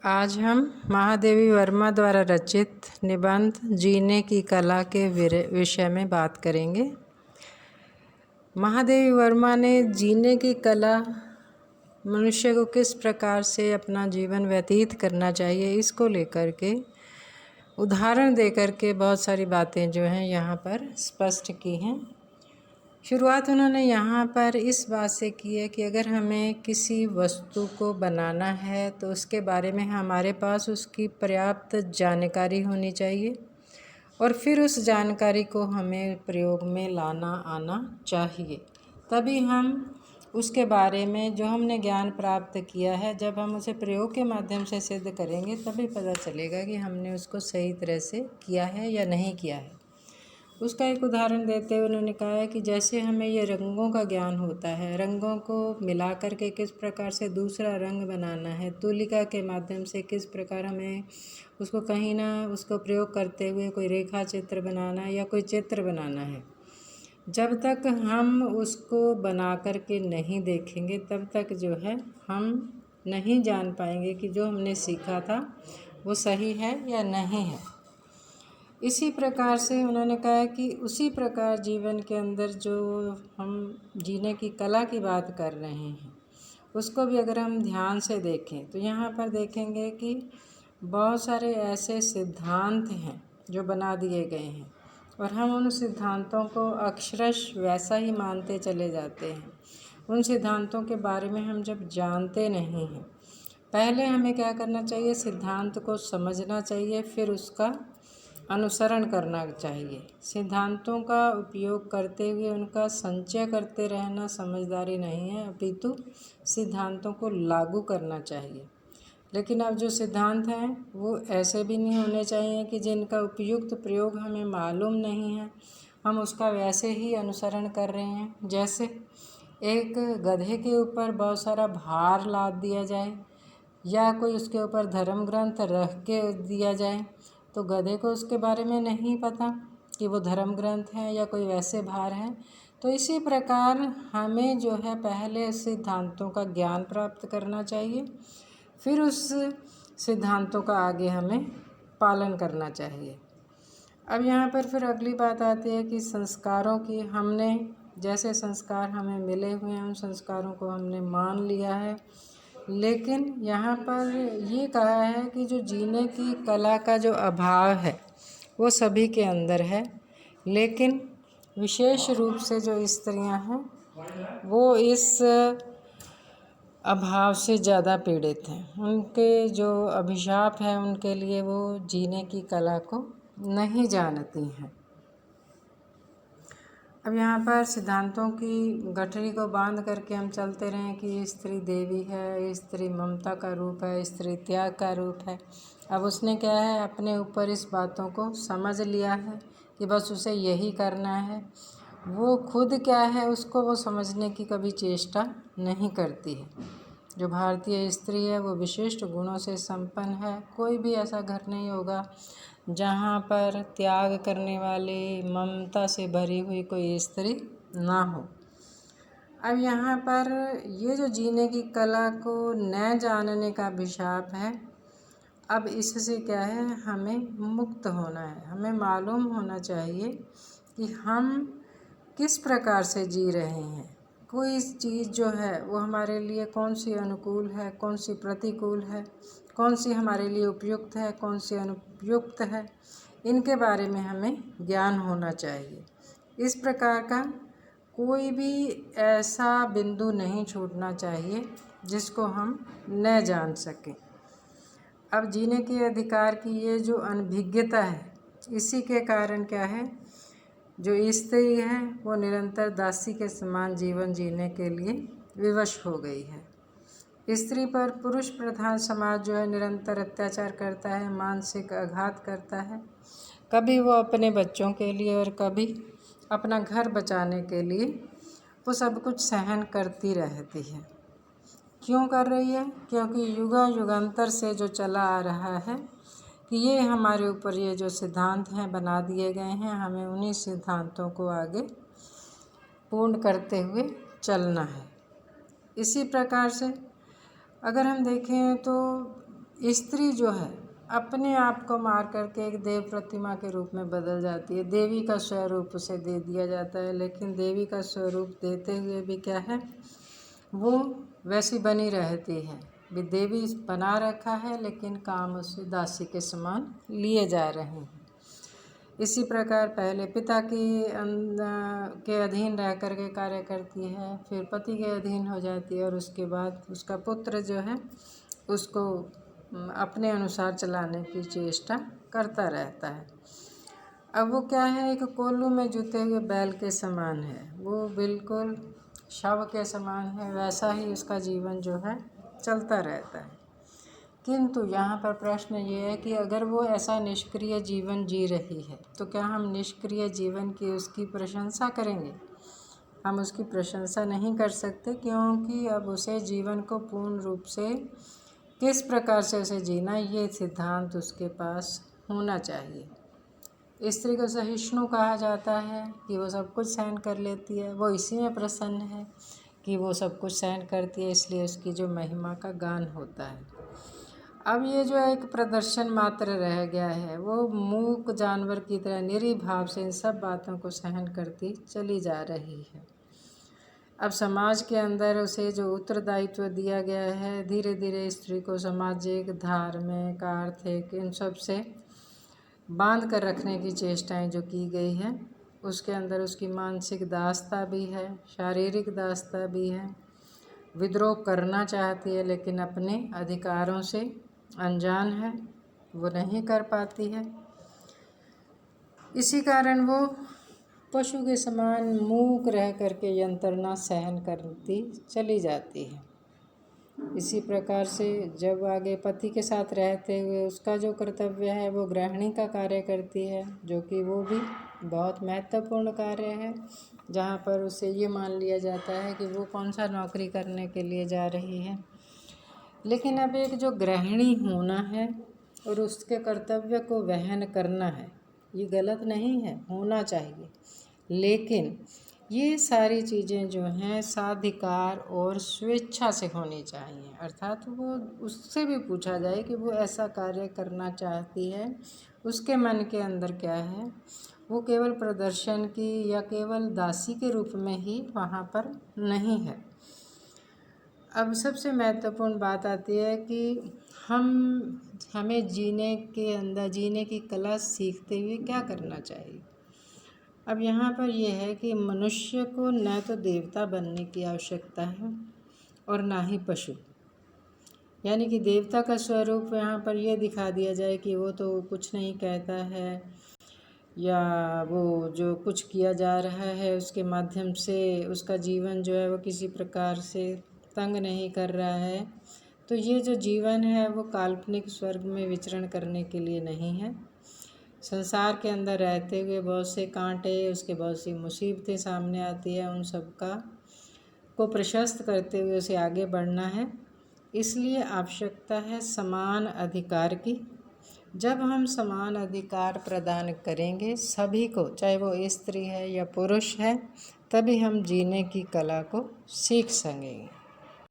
आज हम महादेवी वर्मा द्वारा रचित निबंध जीने की कला के विषय में बात करेंगे। महादेवी वर्मा ने जीने की कला, मनुष्य को किस प्रकार से अपना जीवन व्यतीत करना चाहिए, इसको लेकर के उदाहरण देकर के बहुत सारी बातें जो हैं यहाँ पर स्पष्ट की हैं। शुरुआत उन्होंने यहाँ पर इस बात से की है कि अगर हमें किसी वस्तु को बनाना है तो उसके बारे में हमारे पास उसकी पर्याप्त जानकारी होनी चाहिए और फिर उस जानकारी को हमें प्रयोग में लाना आना चाहिए। तभी हम उसके बारे में जो हमने ज्ञान प्राप्त किया है, जब हम उसे प्रयोग के माध्यम से सिद्ध करेंगे तभी पता चलेगा कि हमने उसको सही तरह से किया है या नहीं किया है। उसका एक उदाहरण देते हुए उन्होंने कहा है कि जैसे हमें ये रंगों का ज्ञान होता है, रंगों को मिला कर के किस प्रकार से दूसरा रंग बनाना है, तुलिका के माध्यम से किस प्रकार हमें उसको कहीं ना उसको प्रयोग करते हुए कोई रेखा चित्र बनाना है या कोई चित्र बनाना है। जब तक हम उसको बना कर के नहीं देखेंगे तब तक जो है हम नहीं जान पाएंगे कि जो हमने सीखा था वो सही है या नहीं है। इसी प्रकार से उन्होंने कहा कि उसी प्रकार जीवन के अंदर जो हम जीने की कला की बात कर रहे हैं उसको भी अगर हम ध्यान से देखें तो यहाँ पर देखेंगे कि बहुत सारे ऐसे सिद्धांत हैं जो बना दिए गए हैं और हम उन सिद्धांतों को अक्षरश वैसा ही मानते चले जाते हैं। उन सिद्धांतों के बारे में हम जब जानते नहीं हैं, पहले हमें क्या करना चाहिए, सिद्धांत को समझना चाहिए, फिर उसका अनुसरण करना चाहिए। सिद्धांतों का उपयोग करते हुए उनका संचय करते रहना समझदारी नहीं है, अपितु सिद्धांतों को लागू करना चाहिए। लेकिन अब जो सिद्धांत हैं वो ऐसे भी नहीं होने चाहिए कि जिनका उपयुक्त प्रयोग हमें मालूम नहीं है, हम उसका वैसे ही अनुसरण कर रहे हैं। जैसे एक गधे के ऊपर बहुत सारा भार लाद दिया जाए या कोई उसके ऊपर धर्म ग्रंथ रख के दिया जाए तो गधे को उसके बारे में नहीं पता कि वो धर्म ग्रंथ है या कोई वैसे भार है। तो इसी प्रकार हमें जो है पहले सिद्धांतों का ज्ञान प्राप्त करना चाहिए, फिर उस सिद्धांतों का आगे हमें पालन करना चाहिए। अब यहाँ पर फिर अगली बात आती है कि संस्कारों की, हमने जैसे संस्कार हमें मिले हुए हैं उन संस्कारों को हमने मान लिया है, लेकिन यहाँ पर ये कहा है कि जो जीने की कला का जो अभाव है वो सभी के अंदर है, लेकिन विशेष रूप से जो स्त्रियां हैं वो इस अभाव से ज़्यादा पीड़ित हैं। उनके जो अभिशाप है उनके लिए वो जीने की कला को नहीं जानती हैं। अब यहाँ पर सिद्धांतों की गठरी को बांध करके हम चलते रहें कि स्त्री देवी है, स्त्री ममता का रूप है, स्त्री त्याग का रूप है। अब उसने क्या है, अपने ऊपर इस बातों को समझ लिया है कि बस उसे यही करना है। वो खुद क्या है उसको वो समझने की कभी चेष्टा नहीं करती है। जो भारतीय स्त्री है वो विशिष्ट गुणों से संपन्न है। कोई भी ऐसा घर नहीं होगा जहाँ पर त्याग करने वाली, ममता से भरी हुई कोई स्त्री ना हो। अब यहाँ पर ये जो जीने की कला को न जानने का अभिशाप है, अब इससे क्या है, हमें मुक्त होना है। हमें मालूम होना चाहिए कि हम किस प्रकार से जी रहे हैं। कोई चीज़ जो है वो हमारे लिए कौन सी अनुकूल है, कौन सी प्रतिकूल है, कौन सी हमारे लिए उपयुक्त है, कौन सी अनुपयुक्त है, इनके बारे में हमें ज्ञान होना चाहिए। इस प्रकार का कोई भी ऐसा बिंदु नहीं छूटना चाहिए जिसको हम न जान सकें। अब जीने के अधिकार की ये जो अनभिज्ञता है, इसी के कारण क्या है, जो स्त्री है वो निरंतर दासी के समान जीवन जीने के लिए विवश हो गई है। स्त्री पर पुरुष प्रधान समाज जो है निरंतर अत्याचार करता है, मानसिक आघात करता है। कभी वो अपने बच्चों के लिए और कभी अपना घर बचाने के लिए वो सब कुछ सहन करती रहती है। क्यों कर रही है? क्योंकि युगांतर से जो चला आ रहा है कि ये हमारे ऊपर ये जो सिद्धांत हैं बना दिए गए हैं, हमें उन्हीं सिद्धांतों को आगे पूर्ण करते हुए चलना है। इसी प्रकार से अगर हम देखें तो स्त्री जो है अपने आप को मार करके एक देव प्रतिमा के रूप में बदल जाती है। देवी का स्वरूप उसे दे दिया जाता है, लेकिन देवी का स्वरूप देते हुए भी क्या है, वो वैसी बनी रहती है। भी देवी बना रखा है, लेकिन काम उसे दासी के समान लिए जा रहे हैं। इसी प्रकार पहले पिता के अधीन रह कर के कार्य करती है, फिर पति के अधीन हो जाती है, और उसके बाद उसका पुत्र जो है उसको अपने अनुसार चलाने की चेष्टा करता रहता है। अब वो क्या है, एक कोल्हू में जुते हुए बैल के समान है, वो बिल्कुल शव के समान है, वैसा ही उसका जीवन जो है चलता रहता है। किंतु यहाँ पर प्रश्न ये है कि अगर वो ऐसा निष्क्रिय जीवन जी रही है, तो क्या हम निष्क्रिय जीवन की उसकी प्रशंसा करेंगे? हम उसकी प्रशंसा नहीं कर सकते, क्योंकि अब उसे जीवन को पूर्ण रूप से किस प्रकार से उसे जीना, ये सिद्धांत उसके पास होना चाहिए। स्त्री को सहिष्णु कहा जाता है कि वो सब कुछ सहन कर लेती है, वो इसी में प्रसन्न है कि वो सब कुछ सहन करती है, इसलिए उसकी जो महिमा का गान होता है। अब ये जो एक प्रदर्शन मात्र रह गया है, वो मूक जानवर की तरह निरीभाव से इन सब बातों को सहन करती चली जा रही है। अब समाज के अंदर उसे जो उत्तरदायित्व दिया गया है, धीरे धीरे स्त्री को सामाजिक, धार्मिक, आर्थिक, इन सब से बांध कर रखने की चेष्टाएं जो की गई है, उसके अंदर उसकी मानसिक दासता भी है, शारीरिक दासता भी है। विद्रोह करना चाहती है, लेकिन अपने अधिकारों से अनजान है, वो नहीं कर पाती है। इसी कारण वो पशु के समान मूक रह करके यंत्रणा सहन करती चली जाती है। इसी प्रकार से जब आगे पति के साथ रहते हुए उसका जो कर्तव्य है वो गृहिणी का कार्य करती है, जो कि वो भी बहुत महत्वपूर्ण कार्य है, जहाँ पर उसे ये मान लिया जाता है कि वो कौन सा नौकरी करने के लिए जा रही है। लेकिन अब एक जो गृहिणी होना है और उसके कर्तव्य को वहन करना है, ये गलत नहीं है, होना चाहिए। लेकिन ये सारी चीज़ें जो हैं साधिकार और स्वेच्छा से होनी चाहिए, अर्थात वो उससे भी पूछा जाए कि वो ऐसा कार्य करना चाहती है, उसके मन के अंदर क्या है, वो केवल प्रदर्शन की या केवल दासी के रूप में ही वहाँ पर नहीं है। अब सबसे महत्वपूर्ण बात आती है कि हमें जीने की कला सीखते हुए क्या करना चाहिए। अब यहाँ पर यह है कि मनुष्य को न तो देवता बनने की आवश्यकता है और ना ही पशु, यानी कि देवता का स्वरूप यहाँ पर यह दिखा दिया जाए कि वो तो कुछ नहीं कहता है, या वो जो कुछ किया जा रहा है उसके माध्यम से उसका जीवन जो है वो किसी प्रकार से तंग नहीं कर रहा है। तो ये जो जीवन है वो काल्पनिक स्वर्ग में विचरण करने के लिए नहीं है। संसार के अंदर रहते हुए बहुत से कांटे, उसके बहुत सी मुसीबतें सामने आती है, उन सब को प्रशस्त करते हुए उसे आगे बढ़ना है। इसलिए आवश्यकता है समान अधिकार की। जब हम समान अधिकार प्रदान करेंगे सभी को, चाहे वो स्त्री है या पुरुष है, तभी हम जीने की कला को सीख सकेंगे।